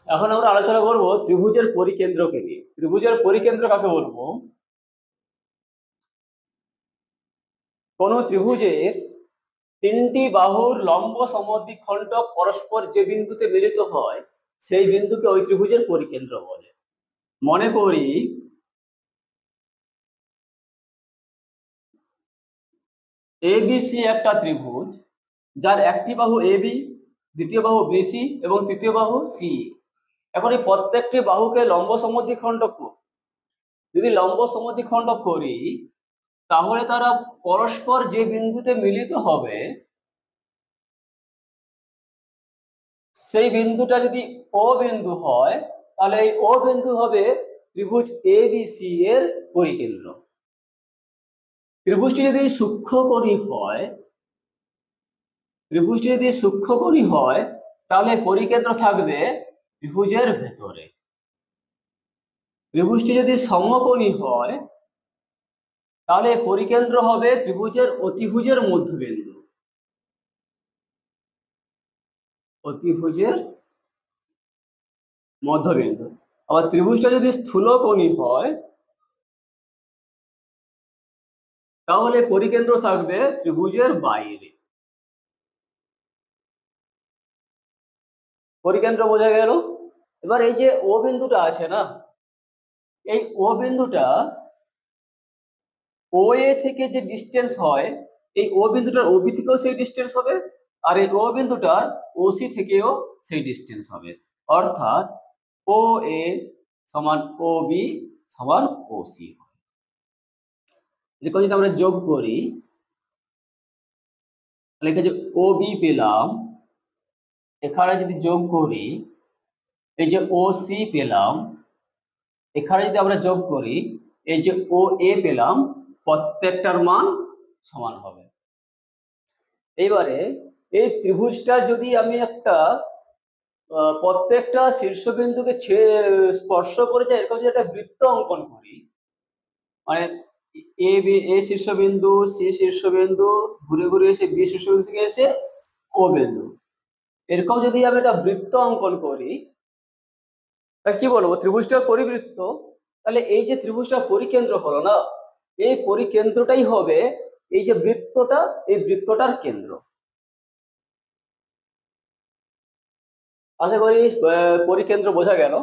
এখন আমরা আলোচনা করব ত্রিভুজের পরিকেন্দ্রকে নিয়ে। ত্রিভুজের পরিকেন্দ্র কাকে বলবো? কোন ত্রিভুজের তিনটি বাহুর লম্ব সমদ্বিখণ্ডক পরস্পর যে বিন্দুতে মিলিত হয় সেই বিন্দুকে ওই ত্রিভুজের পরিকেন্দ্র বলে। মনে করি এবিসি একটা ত্রিভুজ, যার একটি বাহু এবি, দ্বিতীয় বাহু বিসি এবং তৃতীয় বাহু সি। এখন এই প্রত্যেকটি বাহুকে লম্ব সমদ্বিখণ্ডক করি। যদি লম্ব সমদ্বিখণ্ডক করি তাহলে তারা পরস্পর যে বিন্দুতে মিলিত হবে সেই বিন্দুটা যদি ও বিন্দু হয় তাহলে এই ও বিন্দু হবে ত্রিভুজ এবিসি এর পরিকেন্দ্র। ত্রিভুজটি যদি সূক্ষ্মকোণী হয়, ত্রিভুজটি যদি সূক্ষ্মকোণী হয় তাহলে পরিকেন্দ্র থাকবে ত্রিভুজের ভেতরে। ত্রিভুজটি যদি সমকোণী হয় তাহলে পরিকেন্দ্র হবে ত্রিভুজের অতিভুজের মধ্যবিন্দু। অতিভুজের মধ্যবিন্দু। আবার ত্রিভুজটা যদি স্থূলকোণী হয় তাহলে পরিকেন্দ্র থাকবে ত্রিভুজের বাইরে। পরিকেন্দ্র বোঝা গেল। এবার এই যে ও বিন্দুটা আছে না, এই ও বিন্দুটা ও এ থেকে যে ডিস্টেন্স হয়, এই ও বিন্দুটার ওবি থেকেও সেই ডিস্টেন্স হবে, আর এই ও বিন্দুটার ওসি থেকেও সেই ডিস্টেন্স হবে। অর্থাৎ ও এ সমান ও বি সমান ও সি। এরকম যদি আমরা যোগ করি তাহলে এখানে যে ও বি পেলাম, এখানে যদি যোগ করি এই যে ও সি পেলাম, এখানে যদি আমরা যোগ করি এই যে ও এ পেলাম, প্রত্যেকটার মান সমান হবে। এইবারে এই ত্রিভুজটার যদি আমি একটা প্রত্যেকটা শীর্ষবিন্দুকে স্পর্শ করে যায় এরকম যদি একটা বৃত্ত অঙ্কন করি, মানে এ শীর্ষবিন্দু, সি শীর্ষবিন্দু, ঘুরে ঘুরে এসে বি শীর্ষবিন্দু থেকে এসে ও বিন্দু, এরকম যদি আমি একটা বৃত্ত অঙ্কন করি কি বলবো, ত্রিভুজটার পরিবৃত্ত। তাহলে এই যে ত্রিভুজটা পরিকেন্দ্র হলো না, এই পরিকেন্দ্রটাই হবে এই যে বৃত্তটা, এই বৃত্তটার কেন্দ্র। আশা করি পরিকেন্দ্র বোঝা গেল।